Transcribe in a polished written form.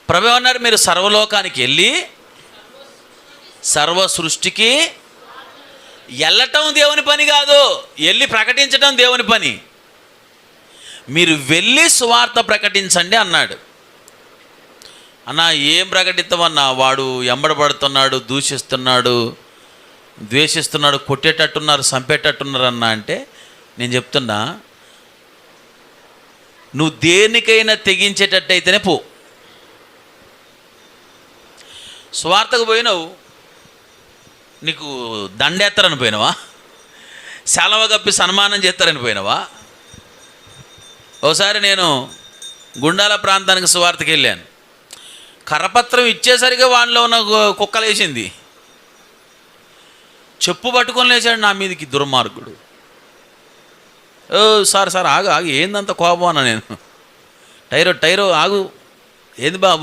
ప్రభు అన్నారు, మీరు సర్వలోకానికి వెళ్ళి సర్వ సృష్టికి వెళ్ళటం దేవుని పని కాదు, వెళ్ళి ప్రకటించటం దేవుని పని. మీరు వెళ్ళి సువార్త ప్రకటించండి అన్నాడు. అన్నా ఏం ప్రకటిస్తామన్నా, వాడు ఎంబడబడుతున్నాడు, దూషిస్తున్నాడు, ద్వేషిస్తున్నాడు, కొట్టేటట్టున్నారు, చంపేటట్టున్నారు అన్నా అంటే నేను చెప్తున్నా, నువ్వు దేనికైనా తెగించేటట్టయితేనే పో. సువార్తకు పోయినావు, నీకు దండేస్తారని పోయినావా, సెలవ కప్పి సన్మానం చేస్తారని పోయినావా? ఒకసారి నేను గుండాల ప్రాంతానికి సువార్తకి వెళ్ళాను. కరపత్రం ఇచ్చేసరికి వాడిలో ఉన్న కుక్కలు వేసింది, చెప్పు పట్టుకొని లేచాడు నా మీదకి దుర్మార్గుడు. ఓ సార్ ఆగు ఏందంత కోపం అన్నా నేను. టైరో ఆగు, ఏంది బాబు